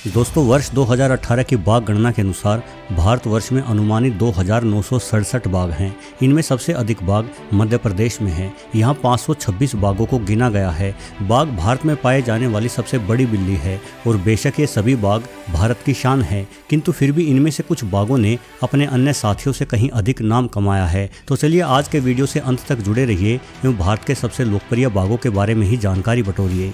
दोस्तों वर्ष 2018 की बाघ गणना के अनुसार भारतवर्ष में अनुमानित 2967 बाघ हैं। इनमें सबसे अधिक बाघ मध्य प्रदेश में हैं। यहाँ 526 बाघों को गिना गया है। बाघ भारत में पाए जाने वाली सबसे बड़ी बिल्ली है और बेशक ये सभी बाघ भारत की शान है, किंतु फिर भी इनमें से कुछ बाघों ने अपने अन्य साथियों से कहीं अधिक नाम कमाया है। तो चलिए आज के वीडियो से अंत तक जुड़े रहिए एवं भारत के सबसे लोकप्रिय बाघों के बारे में ही जानकारी बटोरिए।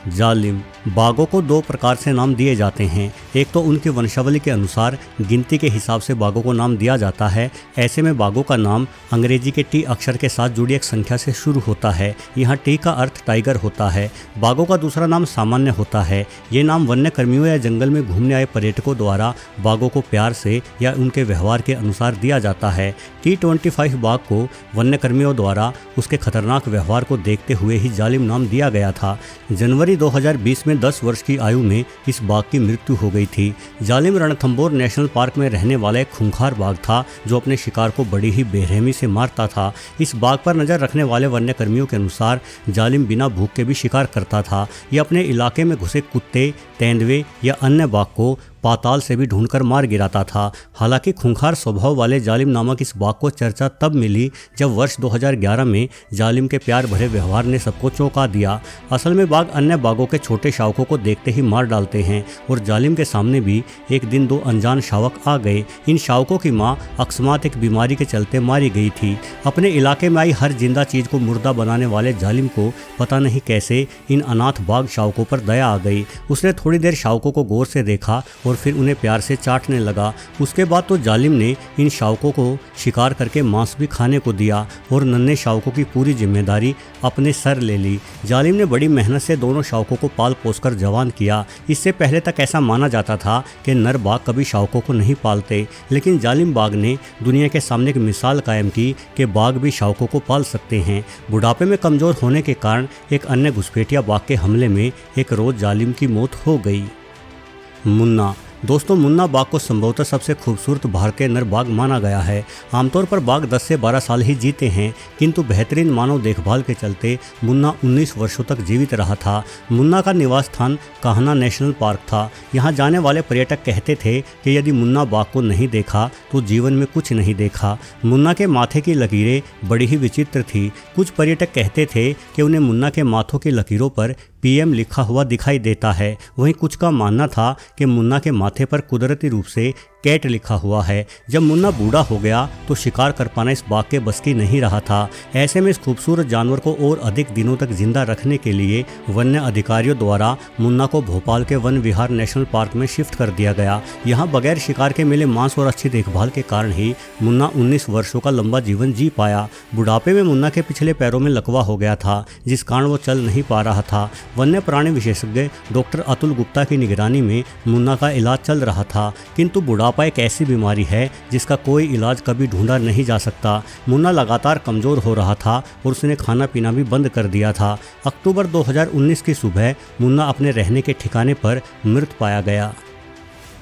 जालिम बाघों को दो प्रकार से नाम दिए जाते हैं। एक तो उनकी वंशावली के अनुसार गिनती के हिसाब से बाघों को नाम दिया जाता है। ऐसे में बाघों का नाम अंग्रेजी के टी अक्षर के साथ जुड़ी एक संख्या से शुरू होता है। यहाँ टी का अर्थ टाइगर होता है। बाघों का दूसरा नाम सामान्य होता है। ये नाम वन्य कर्मियों या जंगल में घूमने आए पर्यटकों द्वारा बाघों को प्यार से या उनके व्यवहार के अनुसार दिया जाता है। T25 बाघ को वन्य कर्मियों द्वारा उसके खतरनाक व्यवहार को देखते हुए ही जालिम नाम दिया गया था। जनवरी 2020 में 10 वर्ष की आयु में इस बाघ की मृत्यु हो गई थी। जालिम रणथंभौर नेशनल पार्क में रहने वाला एक खूंखार बाघ था जो अपने शिकार को बड़ी ही बेरहमी से मारता था। इस बाघ पर नजर रखने वाले वन्य कर्मियों के अनुसार जालिम बिना भूख के भी शिकार करता था। यह अपने इलाके में घुसे कुत्ते, तेंदुए या अन्य बाघ को पाताल से भी ढूंढकर मार गिराता था। हालांकि खूंखार स्वभाव वाले जालिम नामक इस बाघ को चर्चा तब मिली जब वर्ष 2011 में जालिम के प्यार भरे व्यवहार ने सबको चौंका दिया। असल में बाघ अन्य बाघों के छोटे शावकों को देखते ही मार डालते हैं और जालिम के सामने भी एक दिन दो अनजान शावक आ गए। इन शावकों की मां अकस्मात एक बीमारी के चलते मारी गई थी। अपने इलाके में आई हर जिंदा चीज को मुर्दा बनाने वाले जालिम को पता नहीं कैसे इन अनाथ बाघ शावकों पर दया आ गई। उसने थोड़ी देर शावकों को गौर से देखा और फिर उन्हें प्यार से चाटने लगा। उसके बाद तो जालिम ने इन शावकों को शिकार करके मांस भी खाने को दिया और नन्हे शावकों की पूरी जिम्मेदारी अपने सर ले ली। जालिम ने बड़ी मेहनत से दोनों शावकों को पाल पोसकर जवान किया। इससे पहले तक ऐसा माना जाता था कि नर बाघ कभी शावकों को नहीं पालते, लेकिन जालिम बाघ ने दुनिया के सामने एक मिसाल कायम की कि बाघ भी शावकों को पाल सकते हैं। बुढ़ापे में कमजोर होने के कारण एक अन्य घुसपैठिया बाघ के हमले में एक रोज जालिम की मौत हो गई। मुन्ना दोस्तों मुन्ना बाघ को संभवतः सबसे खूबसूरत भारतीय नर बाघ माना गया है। आमतौर पर बाघ 10 से 12 साल ही जीते हैं, किंतु बेहतरीन मानव देखभाल के चलते मुन्ना 19 वर्षों तक जीवित रहा था। मुन्ना का निवास स्थान कान्हा नेशनल पार्क था। यहाँ जाने वाले पर्यटक कहते थे कि यदि मुन्ना बाघ को नहीं देखा तो जीवन में कुछ नहीं देखा। मुन्ना के माथे की लकीरें बड़ी ही विचित्र थी। कुछ पर्यटक कहते थे कि उन्हें मुन्ना के माथों की लकीरों पर PM लिखा हुआ दिखाई देता है। वहीं कुछ का मानना था कि मुन्ना के माथे पर कुदरती रूप से कैट लिखा हुआ है। जब मुन्ना बूढ़ा हो गया तो शिकार कर पाना इस बाघ के बस की नहीं रहा था। ऐसे में इस खूबसूरत जानवर को और अधिक दिनों तक जिंदा रखने के लिए वन्य अधिकारियों द्वारा मुन्ना को भोपाल के वन विहार नेशनल पार्क में शिफ्ट कर दिया गया। यहाँ बगैर शिकार के मिले मांस और अच्छी देखभाल के कारण ही मुन्ना 19 वर्षों का लंबा जीवन जी पाया। बुढ़ापे में मुन्ना के पिछले पैरों में लकवा हो गया था, जिस कारण वो चल नहीं पा रहा था। वन्य प्राणी विशेषज्ञ डॉक्टर अतुल गुप्ता की निगरानी में मुन्ना का इलाज चल रहा था, किंतु बुढ़ापा एक ऐसी बीमारी है जिसका कोई इलाज कभी ढूंढा नहीं जा सकता। मुन्ना लगातार कमजोर हो रहा था और उसने खाना पीना भी बंद कर दिया था। अक्टूबर 2019 की सुबह मुन्ना अपने रहने के ठिकाने पर मृत पाया गया।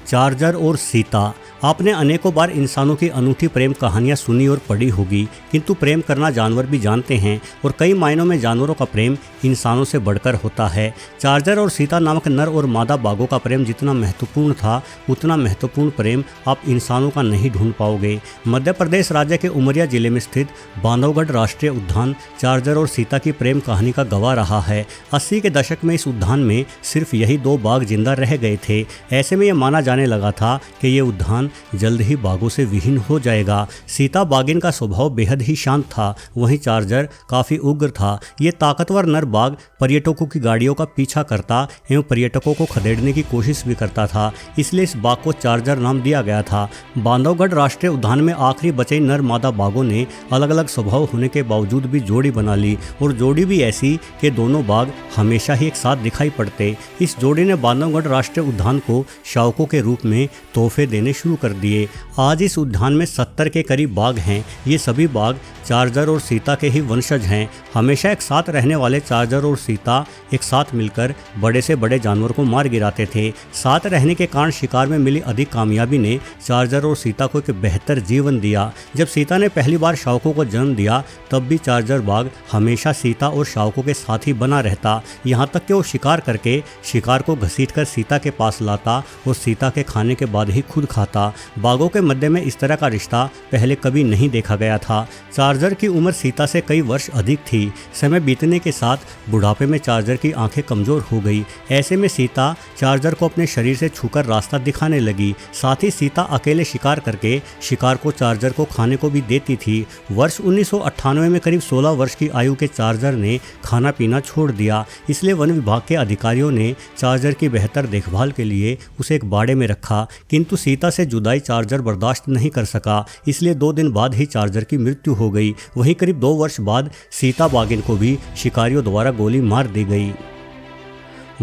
चार्जर और सीता आपने अनेकों बार इंसानों की अनूठी प्रेम कहानियां सुनी और पढ़ी होगी, किंतु प्रेम करना जानवर भी जानते हैं और कई मायनों में जानवरों का प्रेम इंसानों से बढ़कर होता है। चार्जर और सीता नामक नर और मादा बाघों का प्रेम जितना महत्वपूर्ण था, उतना महत्वपूर्ण प्रेम आप इंसानों का नहीं ढूंढ पाओगे। मध्य प्रदेश राज्य के उमरिया जिले में स्थित बांधवगढ़ राष्ट्रीय उद्यान चार्जर और सीता की प्रेम कहानी का गवाह रहा है। 80 के दशक में इस उद्यान में सिर्फ यही 2 बाघ जिंदा रह गए थे। ऐसे में यह माना जाने लगा था कि ये उद्यान जल्द ही बाघों से विहीन हो जाएगा। सीता बाघिन का स्वभाव बेहद ही शांत था, वहीं चार्जर काफी उग्र था। ये ताकतवर नर बाघ पर्यटकों की गाड़ियों का पीछा करता एवं पर्यटकों को खदेड़ने की कोशिश भी करता था, इसलिए इस बाघ को चार्जर नाम दिया गया था। बांधवगढ़ राष्ट्रीय उद्यान में आखिरी बचे नर मादा बाघों ने अलग अलग स्वभाव होने के बावजूद भी जोड़ी बना ली और जोड़ी भी ऐसी कि दोनों बाघ हमेशा ही एक साथ दिखाई पड़ते। इस जोड़ी ने बांधवगढ़ राष्ट्रीय उद्यान को शावकों के रूप में तोहफे देने शुरू कर दिए। आज इस उद्यान में 70 के करीब बाघ हैं। ये सभी बाघ चार्जर और सीता के ही वंशज हैं। हमेशा एक साथ रहने वाले चार्जर और सीता एक साथ मिलकर बड़े से बड़े जानवर को मार गिराते थे। साथ रहने के कारण शिकार में मिली अधिक कामयाबी ने चार्जर और सीता को एक बेहतर जीवन दिया। जब सीता ने पहली बार शावकों को जन्म दिया तब भी चार्जर बाघ हमेशा सीता और शावकों के साथ ही बना रहता, यहाँ तक कि वो शिकार करके शिकार को घसीटकर सीता के पास लाता और सीता के खाने के बाद ही खुद खाता। बाघों के मध्य में इस तरह का रिश्ता पहले कभी नहीं देखा गया था। चार्जर की उम्र सीता से कई वर्ष अधिक थी। समय बीतने के साथ बुढ़ापे में चार्जर की आंखें कमजोर हो गई। ऐसे में सीता चार्जर को अपने शरीर से छूकर रास्ता दिखाने लगी। साथ ही सीता अकेले शिकार करके शिकार को चार्जर को खाने को भी देती थी। वर्ष 1998 में करीब 16 वर्ष की आयु के चार्जर ने खाना पीना छोड़ दिया। इसलिए वन विभाग के अधिकारियों ने चार्जर की बेहतर देखभाल के लिए उसे एक बाड़े में रखा, किंतु सीता से जुदाई चार्जर बर्दाश्त नहीं कर सका। इसलिए 2 दिन बाद ही चार्जर की मृत्यु हो गई। वहीं करीब 2 वर्ष बाद सीता बाघिन को भी शिकारियों द्वारा गोली मार दी गई।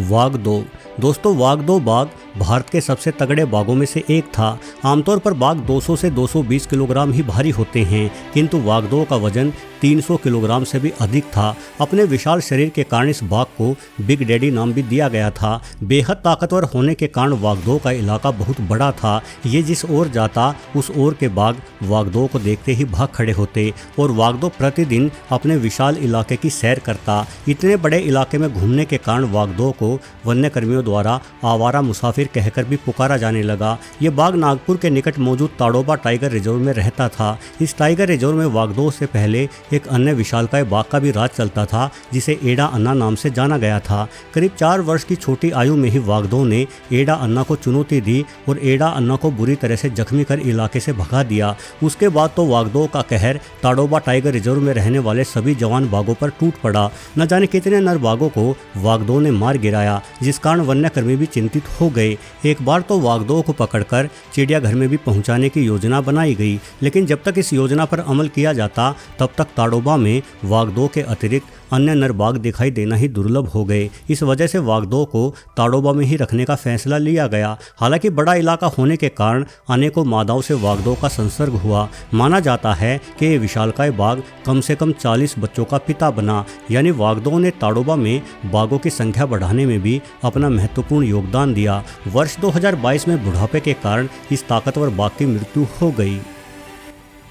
वागदो। दोस्तों, वागदो बाघ भारत के सबसे तगड़े बाघों में से एक था। आमतौर पर बाघ 200 से 220 किलोग्राम ही भारी होते हैं, किंतु वागदो का वजन 300 किलोग्राम से भी अधिक था। अपने विशाल शरीर के कारण इस बाघ को बिग डैडी नाम भी दिया गया था। बेहद ताकतवर होने के कारण वागदो का इलाका बहुत बड़ा था। ये जिस ओर जाता उस ओर के बाघ वागदो को देखते ही भाग खड़े होते और वागदो प्रतिदिन अपने विशाल इलाके की सैर करता। इतने बड़े इलाके में घूमने के कारण वागदो को वन्य कर्मियों द्वारा आवारा मुसाफिर कहकर भी पुकारा जाने लगा। ये बाघ नागपुर के निकट मौजूद ताड़ोबा टाइगर रिजर्व में रहता था। इस टाइगर रिजर्व में वागदो से पहले एक अन्य विशालकाय बाघ का भी राज चलता था, जिसे एडा अन्ना नाम से जाना गया था। करीब 4 वर्ष की छोटी आयु में ही वागदो ने एडा अन्ना को चुनौती दी और एडा अन्ना को बुरी तरह से जख्मी कर इलाके से भगा दिया। उसके बाद तो वागदो का कहर ताड़ोबा टाइगर रिजर्व में रहने वाले सभी जवान बाघों पर टूट पड़ा। न जाने कितने नर बाघों को वागदो ने मार गिराया, जिस कारण वन्यकर्मी भी चिंतित हो गए। एक बार तो वागदो को पकड़कर चिड़ियाघर में भी पहुंचाने की योजना बनाई गई, लेकिन जब तक इस योजना पर अमल किया जाता तब तक ताड़ोबा में वागदो के अतिरिक्त अन्य नर बाघ दिखाई देना ही दुर्लभ हो गए। इस वजह से वागदो को ताड़ोबा में ही रखने का फैसला लिया गया। हालांकि बड़ा इलाका होने के कारण अनेकों मादाओं से वागदो का संसर्ग हुआ। माना जाता है कि ये विशालकाय बाघ कम से कम 40 बच्चों का पिता बना। यानी वागदो ने ताड़ोबा में बाघों की संख्या बढ़ाने में भी अपना महत्वपूर्ण योगदान दिया। वर्ष 2022 में बुढ़ापे के कारण इस ताकतवर बाघ की मृत्यु हो गई।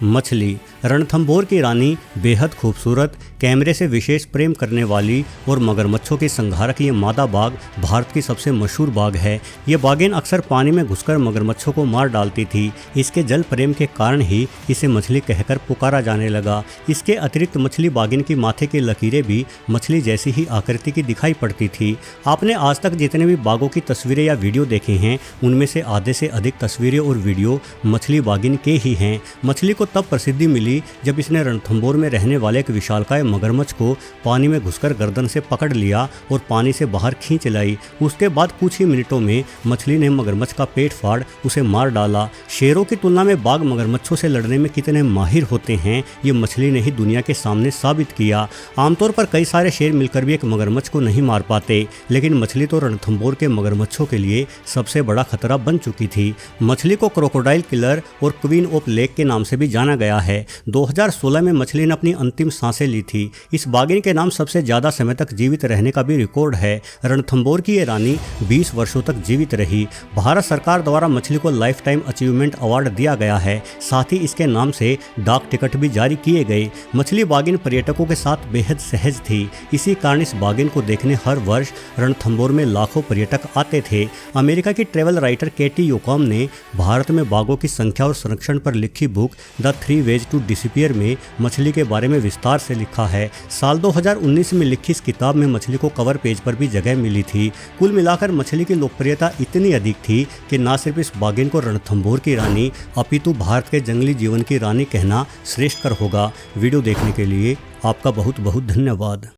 मछली। रणथंभौर की रानी बेहद खूबसूरत, कैमरे से विशेष प्रेम करने वाली और मगरमच्छों की संहारक ये मादा बाघ भारत की सबसे मशहूर बाघ है। ये बाघिन अक्सर पानी में घुसकर मगरमच्छों को मार डालती थी। इसके जल प्रेम के कारण ही इसे मछली कहकर पुकारा जाने लगा। इसके अतिरिक्त मछली बाघिन की माथे की लकीरें भी मछली जैसी ही आकृति की दिखाई पड़ती थी। आपने आज तक जितने भी बाघों की तस्वीरें या वीडियो देखे हैं उनमें से आधे से अधिक तस्वीरें और वीडियो मछली बाघिन के ही हैं। मछली को तब प्रसिद्धि मिली जब इसने रणथंभौर में रहने वाले एक विशालकाय मगरमच्छ को पानी में घुसकर गर्दन से पकड़ लिया और पानी से बाहर खींच लाई। उसके बाद कुछ ही मिनटों में मछली ने मगरमच्छ का पेट फाड़ उसे मार डाला। शेरों की तुलना में बाघ मगरमच्छों से लड़ने में कितने माहिर होते हैं ये मछली ने ही दुनिया के सामने साबित किया। आमतौर पर कई सारे शेर मिलकर भी एक मगरमच्छ को नहीं मार पाते, लेकिन मछली तो रणथंभौर के मगरमच्छों के लिए सबसे बड़ा खतरा बन चुकी थी। मछली को क्रोकोडाइल किलर और क्वीन ऑफ लेक के नाम से भी जाना गया है। 2016 में मछली ने अपनी अंतिम सांसें ली थी। इस बाघिन के नाम सबसे ज़्यादा समय तक जीवित रहने का भी रिकॉर्ड है। रणथंभौर की ये रानी 20 वर्षों तक जीवित रही। भारत सरकार द्वारा मछली को लाइफ टाइम अचीवमेंट अवार्ड दिया गया है। साथ ही इसके नाम से डाक टिकट भी जारी किए गए। मछली बाघिन पर्यटकों के साथ बेहद सहज थी। इसी कारण इस बाघिन को देखने हर वर्ष रणथंभौर में लाखों पर्यटक आते थे। अमेरिका की ट्रेवल राइटर केटी योकॉम ने भारत में बाघों की संख्या और संरक्षण पर लिखी book the 3 ways to disappear में मछली के बारे में विस्तार से लिखा है। साल 2019 में लिखी इस किताब में मछली को कवर पेज पर भी जगह मिली थी। कुल मिलाकर मछली की लोकप्रियता इतनी अधिक थी कि न सिर्फ इस बाघिन को रणथंभौर की रानी अपितु भारत के जंगली जीवन की रानी कहना श्रेष्ठकर होगा। वीडियो देखने के लिए आपका बहुत बहुत धन्यवाद।